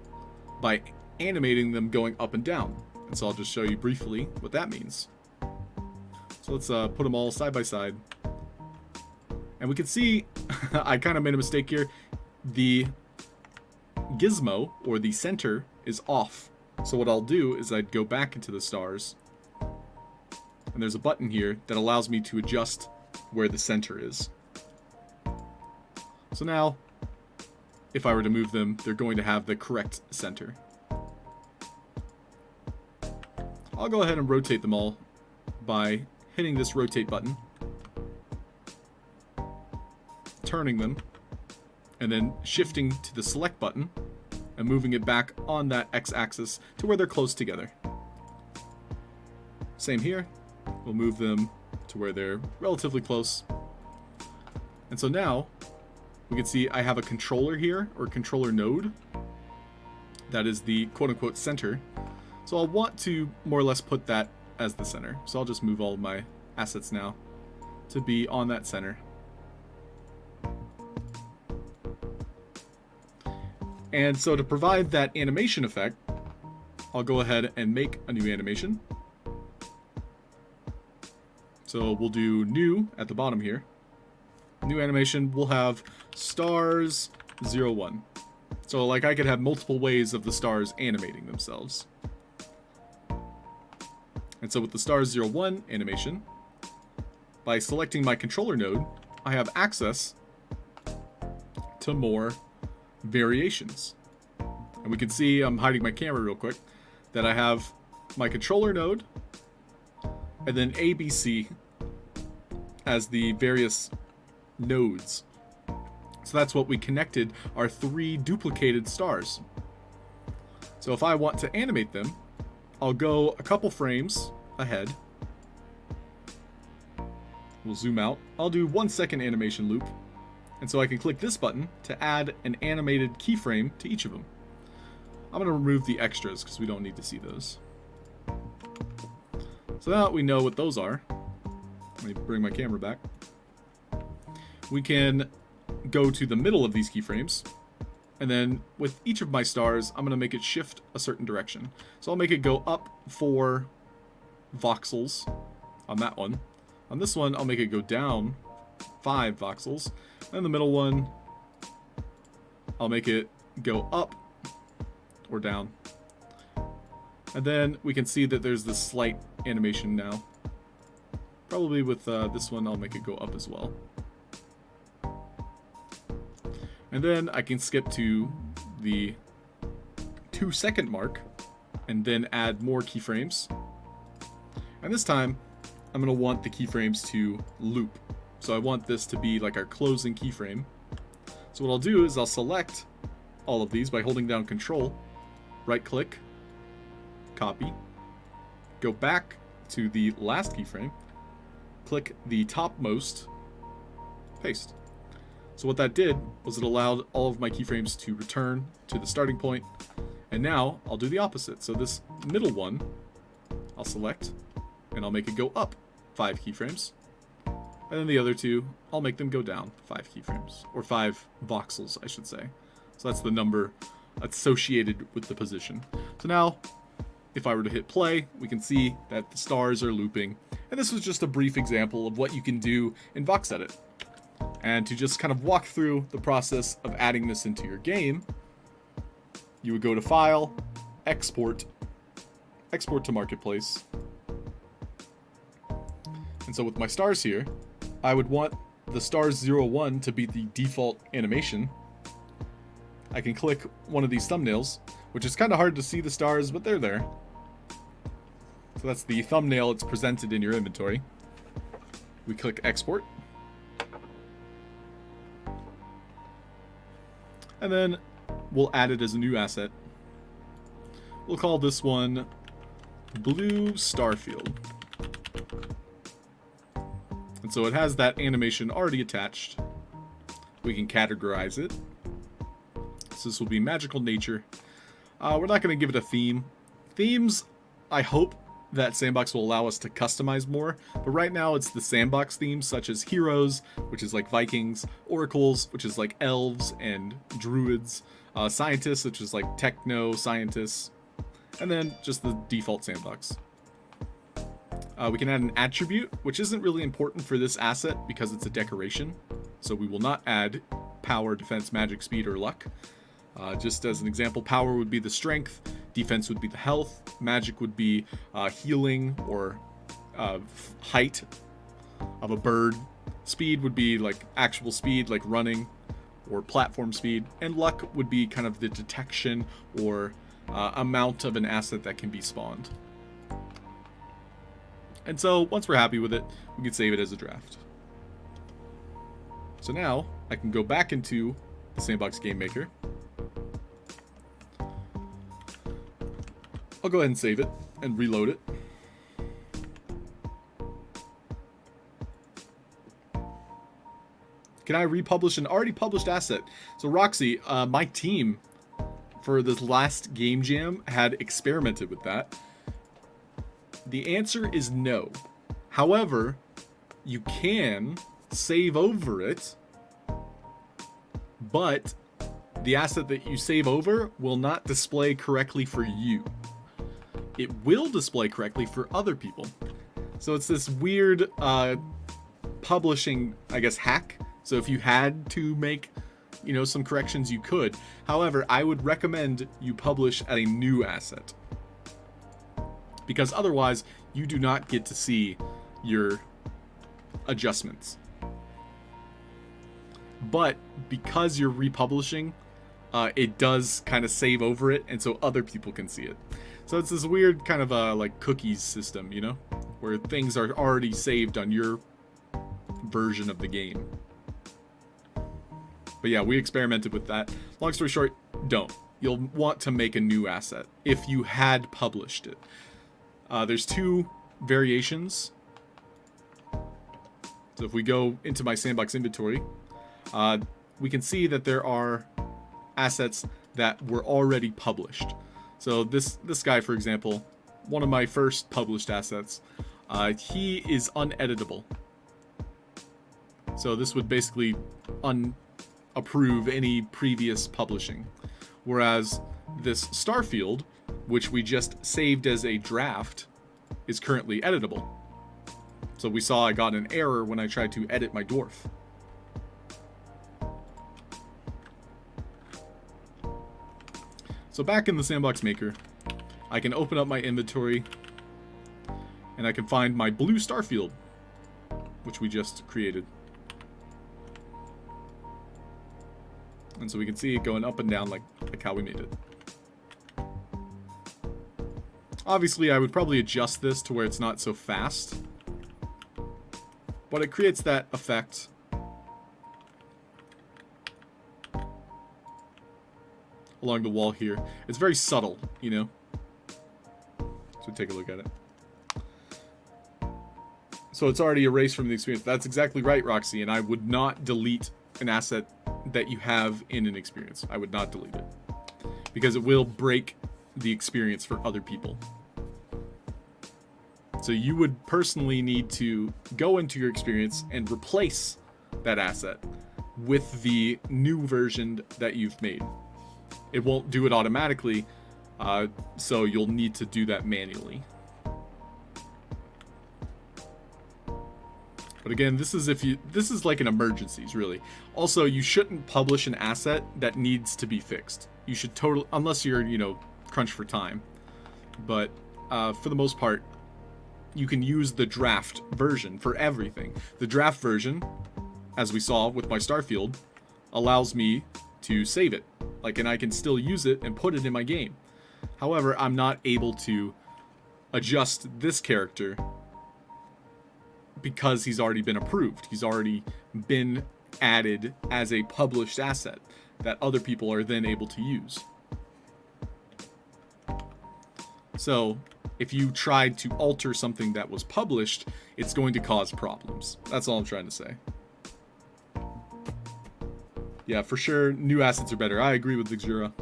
by animating them going up and down. And so I'll just show you briefly what that means. So let's put them all side by side. And we can see, I kind of made a mistake here. The gizmo, or the center, is off. So what I'll do is I'd go back into the stars. And there's a button here that allows me to adjust where the center is. So now, if I were to move them, they're going to have the correct center. I'll go ahead and rotate them all by hitting this rotate button, turning them, and then shifting to the select button and moving it back on that x-axis to where they're close together. Same here. We'll move them to where they're relatively close. And so now we can see I have a controller here, or controller node. That is the quote-unquote center. So I'll want to more or less put that as the center. So I'll just move all of my assets now to be on that center. And so to provide that animation effect, I'll go ahead and make a new animation. So we'll do new at the bottom here. New animation, we'll have stars 01. So like I could have multiple ways of the stars animating themselves. And so with the stars 01 animation, by selecting my controller node, I have access to more variations. And we can see, I'm hiding my camera real quick, that I have my controller node and then ABC as the various nodes. So that's what we connected our 3 duplicated stars. So if I want to animate them, I'll go a couple frames ahead. We'll zoom out. I'll do 1 second animation loop. And so I can click this button to add an animated keyframe to each of them. I'm going to remove the extras because we don't need to see those. So now that we know what those are, let me bring my camera back. We can go to the middle of these keyframes. And then with each of my stars, I'm going to make it shift a certain direction. So I'll make it go up 4 voxels on that one. On this one, I'll make it go down 5 voxels. And the middle one, I'll make it go up or down. And then we can see that there's this slight animation now. Probably with this one, I'll make it go up as well. And then I can skip to the 2-second mark and then add more keyframes. And this time, I'm going to want the keyframes to loop. So I want this to be like our closing keyframe. So what I'll do is I'll select all of these by holding down Control, right click, copy, go back to the last keyframe, click the topmost, paste. So what that did was it allowed all of my keyframes to return to the starting point. And now I'll do the opposite. So this middle one, I'll select and I'll make it go up 5 keyframes. And then the other two, I'll make them go down 5 keyframes, or 5 voxels, I should say. So that's the number associated with the position. So now, if I were to hit play, we can see that the stars are looping. And this was just a brief example of what you can do in VoxEdit. And to just kind of walk through the process of adding this into your game, you would go to File, Export, Export to Marketplace. And so with my stars here, I would want the stars 01 to be the default animation. I can click one of these thumbnails, which is kind of hard to see the stars, but they're there. So that's the thumbnail it's presented in your inventory. We click Export. And then we'll add it as a new asset. We'll call this one Blue Starfield. And so it has that animation already attached. We can categorize it. So this will be magical nature. We're not going to give it a theme. Themes, I hope that Sandbox will allow us to customize more. But right now it's the Sandbox themes, such as heroes, which is like Vikings, oracles, which is like elves and druids, scientists, which is like techno scientists, and then just the default Sandbox. We can add an attribute, which isn't really important for this asset because it's a decoration. So we will not add power, defense, magic, speed, or luck. Just as an example, power would be the strength, defense would be the health, magic would be healing or height of a bird, speed would be like actual speed, like running or platform speed, and luck would be kind of the detection or amount of an asset that can be spawned. And so once we're happy with it, we can save it as a draft. So now I can go back into the Sandbox Game Maker. I'll go ahead and save it and reload it. Can I republish an already published asset? So Roxy, my team for this last game jam had experimented with that. The answer is no. However, you can save over it, but the asset that you save over will not display correctly for you. It will display correctly for other people. So it's this weird publishing, I guess, hack. So if you had to make, some corrections, you could. However, I would recommend you publish at a new asset, because otherwise you do not get to see your adjustments. But because you're republishing, it does kind of save over it, and so other people can see it. So it's this weird kind of like cookies system, where things are already saved on your version of the game. But yeah, we experimented with that. Long story short, don't. You'll want to make a new asset if you had published it. There's 2 variations. So if we go into my Sandbox inventory, we can see that there are assets that were already published. So this guy, for example, one of my first published assets, he is uneditable. So this would basically unapprove any previous publishing. Whereas this Starfield, which we just saved as a draft, is currently editable. So we saw I got an error when I tried to edit my dwarf. So back in the Sandbox Maker, I can open up my inventory and I can find my blue Starfield, which we just created. And so we can see it going up and down like how we made it. Obviously, I would probably adjust this to where it's not so fast, but it creates that effect. Along the wall here. It's very subtle, you know? So take a look at it. So it's already erased from the experience. That's exactly right, Roxy, and I would not delete an asset that you have in an experience. I would not delete it. Because it will break the experience for other people. So you would personally need to go into your experience and replace that asset with the new version that you've made. It won't do it automatically, so you'll need to do that manually. But again, this is like an emergencies, really. Also, you shouldn't publish an asset that needs to be fixed. You should unless you're, you know, crunched for time. But for the most part, you can use the draft version for everything. The draft version, as we saw with my Starfield, allows me to save it. And I can still use it and put it in my game. However, I'm not able to adjust this character because he's already been approved. He's already been added as a published asset that other people are then able to use. So, if you tried to alter something that was published, it's going to cause problems. That's all I'm trying to say. Yeah, for sure, new assets are better. I agree with Xura.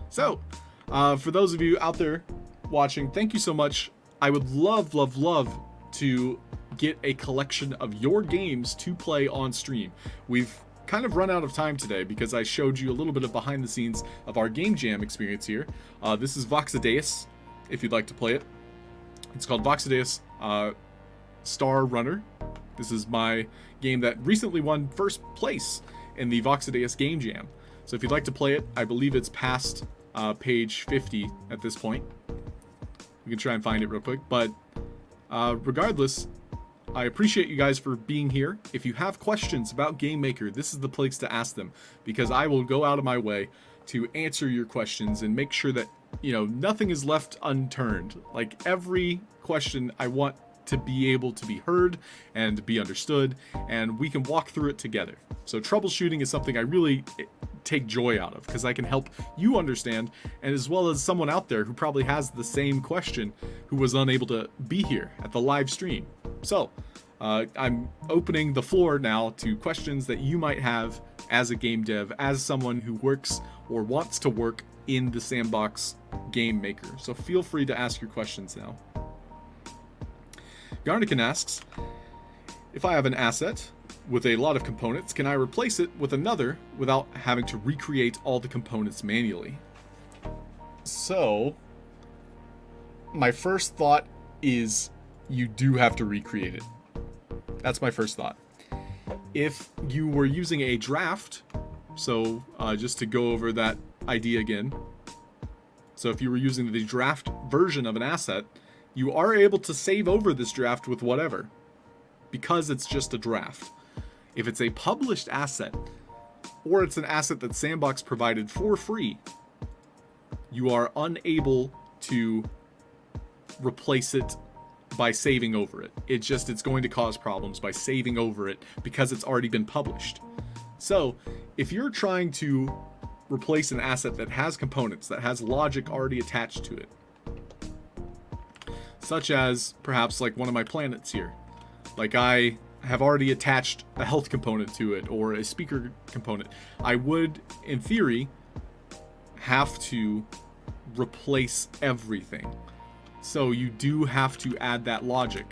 So, for those of you out there watching, thank you so much. I would love, love, love to get a collection of your games to play on stream. We've kind of run out of time today because I showed you a little bit of behind the scenes of our game jam experience here. This is Boxidaes, if you'd like to play it. It's called Boxidaes Star Runner. This is my game that recently won first place in the Boxidaes game jam. So if you'd like to play it, I believe it's past page 50 at this point. We can try and find it real quick, but regardless, I appreciate you guys for being here. If you have questions about Game Maker, this is the place to ask them, because I will go out of my way to answer your questions and make sure that, you know, nothing is left unturned. Like, every question I want to be able to be heard and be understood, and we can walk through it together. So troubleshooting is something I really take joy out of, because I can help you understand, and as well as someone out there who probably has the same question who was unable to be here at the live stream. So I'm opening the floor now to questions that you might have as a game dev, as someone who works or wants to work in the Sandbox Game Maker. So feel free to ask your questions now. Garnican asks, if I have an asset with a lot of components, can I replace it with another without having to recreate all the components manually? So, my first thought is you do have to recreate it. That's my first thought. If you were using a draft, so just to go over that idea again, so if you were using the draft version of an asset, you are able to save over this draft with whatever, because it's just a draft. If it's a published asset, or it's an asset that Sandbox provided for free, you are unable to replace it by saving over it. It's going to cause problems by saving over it because it's already been published. So if you're trying to replace an asset that has components, that has logic already attached to it, such as perhaps like one of my planets here, like I have already attached a health component to it or a speaker component, I would, in theory, have to replace everything. So you do have to add that logic.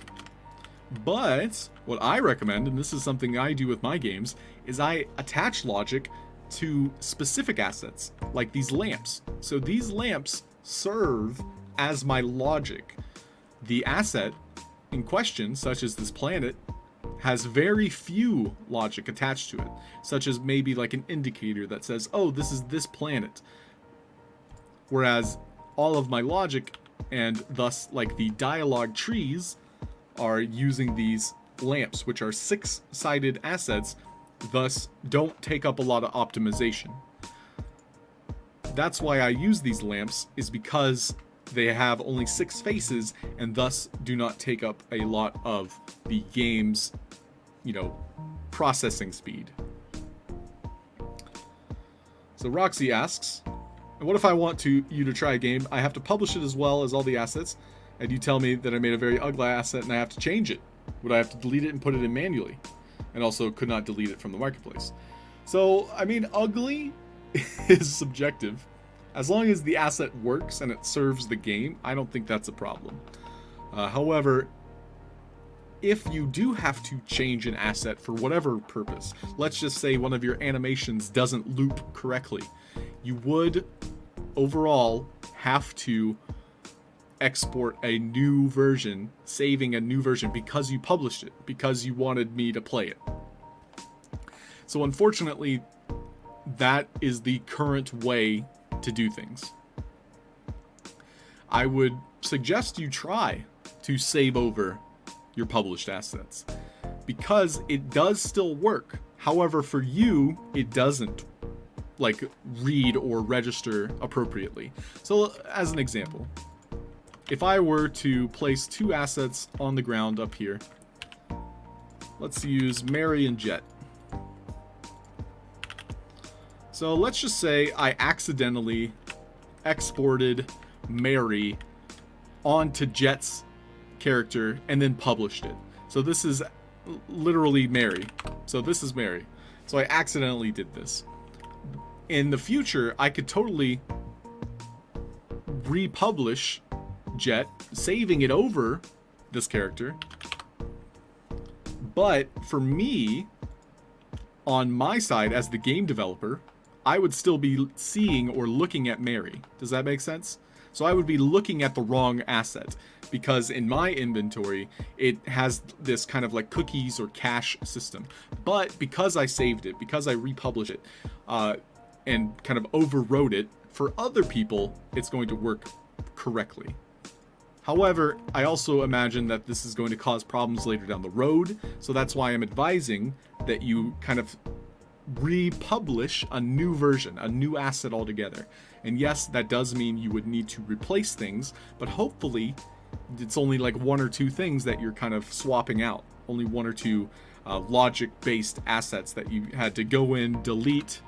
But what I recommend, and this is something I do with my games, is I attach logic to specific assets, like these lamps. So these lamps serve as my logic. The asset in question, such as this planet, has very few logic attached to it, such as maybe like an indicator that says, oh, this is this planet. Whereas all of my logic, and thus like the dialogue trees, are using these lamps, which are 6-sided assets, thus don't take up a lot of optimization. That's why I use these lamps, is because they have only 6 faces and thus do not take up a lot of the game's, processing speed. So Roxy asks, what if I want you to try a game? I have to publish it as well as all the assets, and you tell me that I made a very ugly asset and I have to change it. Would I have to delete it and put it in manually? And also could not delete it from the marketplace. So, I mean, ugly is subjective. As long as the asset works and it serves the game, I don't think that's a problem. However, if you do have to change an asset for whatever purpose, let's just say one of your animations doesn't loop correctly, you would overall have to export a new version, saving a new version because you published it, because you wanted me to play it. So unfortunately, that is the current way to do things. I would suggest you try to save over your published assets because it does still work. However, for you, it doesn't read or register appropriately. So as an example, if I were to place 2 assets on the ground up here, let's use Mary and Jet. So let's just say I accidentally exported Mary onto Jet's character and then published it. So this is literally Mary. So this is Mary. So I accidentally did this. In the future, I could totally republish Jet, saving it over this character. But for me, on my side as the game developer, I would still be seeing or looking at Mary. Does that make sense? So I would be looking at the wrong asset because in my inventory, it has this kind of like cookies or cache system. But because I saved it, because I republished it, and kind of overwrote it, for other people, it's going to work correctly. However, I also imagine that this is going to cause problems later down the road, so that's why I'm advising that you kind of republish a new version, a new asset altogether. And yes, that does mean you would need to replace things, but hopefully it's only like 1 or 2 things that you're kind of swapping out. Only 1 or 2 logic-based assets that you had to go in, delete,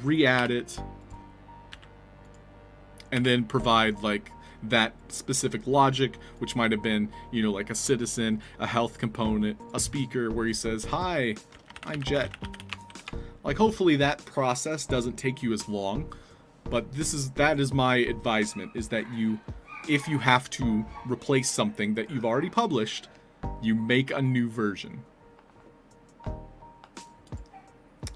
re-add it, and then provide like that specific logic, which might have been, like a citizen, a health component, a speaker where he says, "Hi, I'm Jet." Like, hopefully that process doesn't take you as long, but that is my advisement, is that if you have to replace something that you've already published, you make a new version.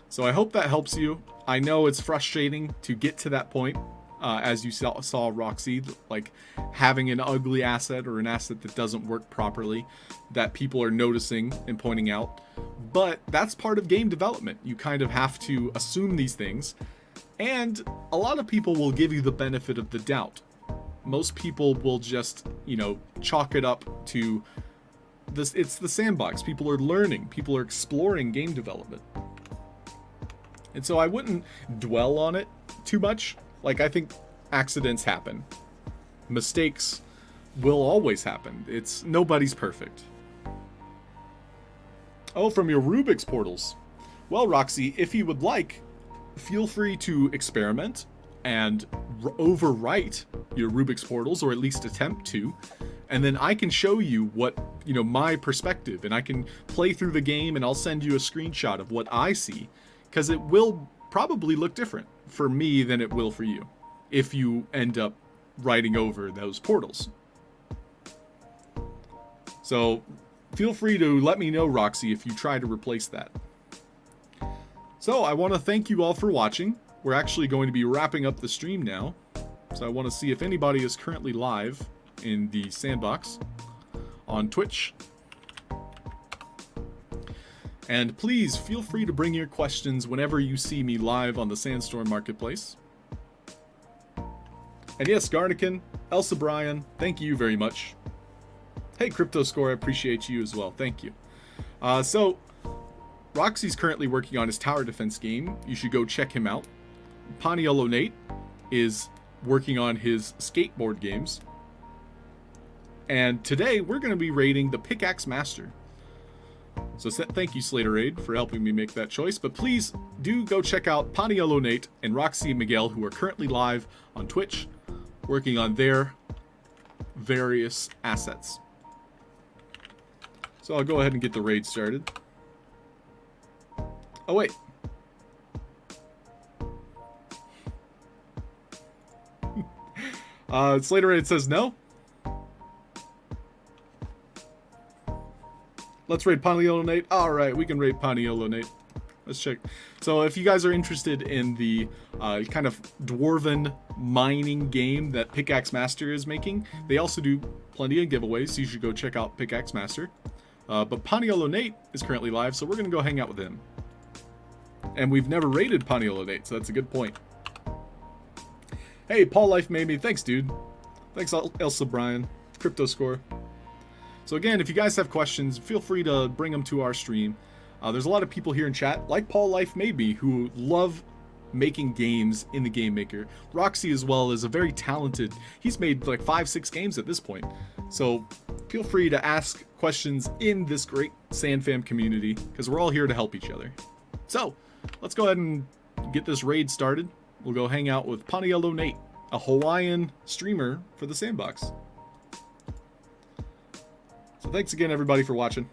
So I hope that helps you. I know it's frustrating to get to that point, as you saw Roxy, like having an ugly asset or an asset that doesn't work properly that people are noticing and pointing out. But that's part of game development. You kind of have to assume these things, and a lot of people will give you the benefit of the doubt. Most people will just, chalk it up to this. It's the sandbox. People are learning. People are exploring game development. And so I wouldn't dwell on it too much. Like, I think accidents happen. Mistakes will always happen. Nobody's perfect. Oh, from your Rubik's portals. Well, Roxy, if you would like, feel free to experiment and overwrite your Rubik's portals, or at least attempt to, and then I can show you what, my perspective, and I can play through the game, and I'll send you a screenshot of what I see, because it will probably look different for me than it will for you if you end up writing over those portals. So feel free to let me know, Roxy, if you try to replace that. So I want to thank you all for watching. We're actually going to be wrapping up the stream now. So I want to see if anybody is currently live in the sandbox on Twitch. And please feel free to bring your questions whenever you see me live on the SandStorm Marketplace. And yes, Garnican, Elsa Bryan, thank you very much. Hey, CryptoScore, I appreciate you as well. Thank you. So, Roxy's currently working on his tower defense game. You should go check him out. Paniolo Nate is working on his skateboard games. And today we're going to be raiding the Pickaxe Master. So thank you, Slaterade, for helping me make that choice. But please do go check out Paniello Nate and Roxy Miguel, who are currently live on Twitch, working on their various assets. So I'll go ahead and get the raid started. Oh, wait. Slaterade says no. Let's raid Paniello Nate. All right, we can raid Paniello Nate. Let's check. So if you guys are interested in the kind of dwarven mining game that Pickaxe Master is making, they also do plenty of giveaways, so you should go check out Pickaxe Master. But Paniello Nate is currently live, so we're going to go hang out with him. And we've never raided Paniello Nate, so that's a good point. Hey, Paul Life made me. Thanks, dude. Thanks, Elsa Brian. Crypto Score. So again, if you guys have questions, feel free to bring them to our stream. There's a lot of people here in chat, like Paul Life Maybe, who love making games in the Game Maker. Roxy as well is a very talented, he's made like 5-6 games at this point. So feel free to ask questions in this great SandFam community, because we're all here to help each other. So let's go ahead and get this raid started. We'll go hang out with Paniello Nate, a Hawaiian streamer for the Sandbox. So thanks again, everybody, for watching.